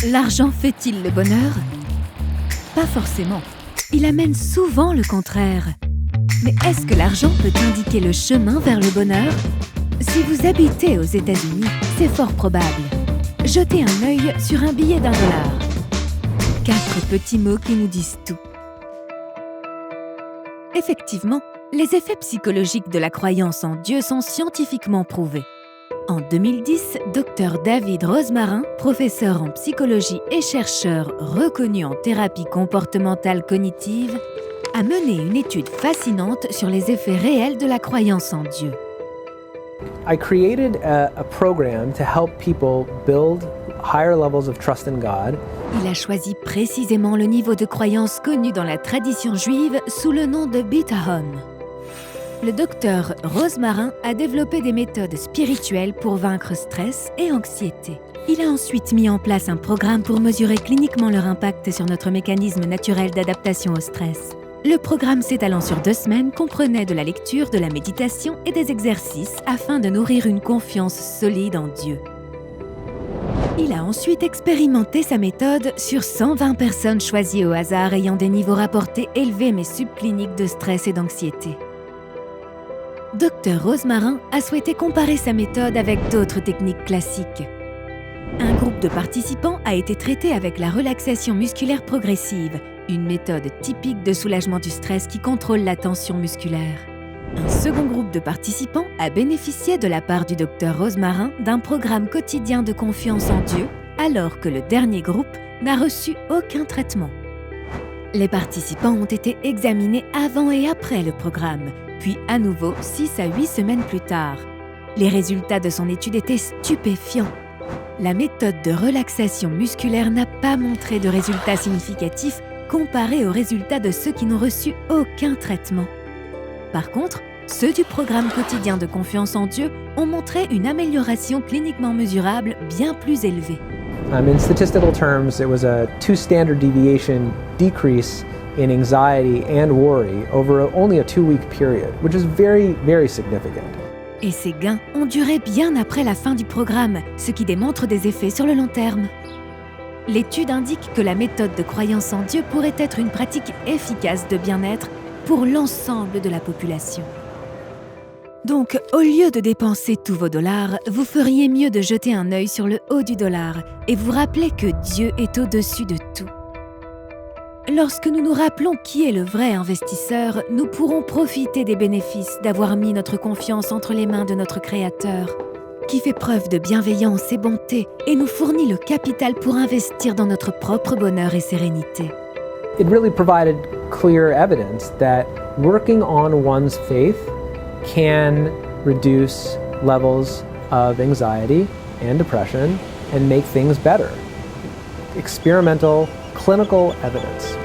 L'argent fait-il le bonheur? Pas forcément. Il amène souvent le contraire. Mais est-ce que l'argent peut indiquer le chemin vers le bonheur? Si vous habitez aux États-Unis, c'est fort probable. Jetez un œil sur un billet d'$1. 4 petits mots qui nous disent tout. Effectivement, les effets psychologiques de la croyance en Dieu sont scientifiquement prouvés. En 2010, Dr David Rosmarin, professeur en psychologie et chercheur reconnu en thérapie comportementale cognitive, a mené une étude fascinante sur les effets réels de la croyance en Dieu. I created a program to help people build higher levels of trust in God. Il a choisi précisément le niveau de croyance connu dans la tradition juive sous le nom de Bitahon. Le docteur Rosmarin a développé des méthodes spirituelles pour vaincre stress et anxiété. Il a ensuite mis en place un programme pour mesurer cliniquement leur impact sur notre mécanisme naturel d'adaptation au stress. Le programme s'étalant sur 2 semaines comprenait de la lecture, de la méditation et des exercices afin de nourrir une confiance solide en Dieu. Il a ensuite expérimenté sa méthode sur 120 personnes choisies au hasard ayant des niveaux rapportés élevés mais subcliniques de stress et d'anxiété. Dr Rosmarin a souhaité comparer sa méthode avec d'autres techniques classiques. Un groupe de participants a été traité avec la relaxation musculaire progressive, une méthode typique de soulagement du stress qui contrôle la tension musculaire. Un second groupe de participants a bénéficié de la part du Dr Rosmarin d'un programme quotidien de confiance en Dieu, alors que le dernier groupe n'a reçu aucun traitement. Les participants ont été examinés avant et après le programme, puis à nouveau 6 à 8 semaines plus tard. Les résultats de son étude étaient stupéfiants. La méthode de relaxation musculaire n'a pas montré de résultats significatifs comparés aux résultats de ceux qui n'ont reçu aucun traitement. Par contre, ceux du programme quotidien de confiance en Dieu ont montré une amélioration cliniquement mesurable bien plus élevée. In statistical terms, it was a 2 standard deviation decrease in anxiety and worry over only a 2-week period, which is very, very significant. Et ces gains ont duré bien après la fin du programme, ce qui démontre des effets sur le long terme. L'étude indique que la méthode de croyance en Dieu pourrait être une pratique efficace de bien-être pour l'ensemble de la population. Donc, au lieu de dépenser tous vos dollars, vous feriez mieux de jeter un œil sur le haut du dollar et vous rappeler que Dieu est au-dessus de tout. Lorsque nous nous rappelons qui est le vrai investisseur, nous pourrons profiter des bénéfices d'avoir mis notre confiance entre les mains de notre Créateur, qui fait preuve de bienveillance et bonté et nous fournit le capital pour investir dans notre propre bonheur et sérénité. It really provided clear evidence that working on one's faith can reduce levels of anxiety and depression and make things better. Experimental, clinical evidence.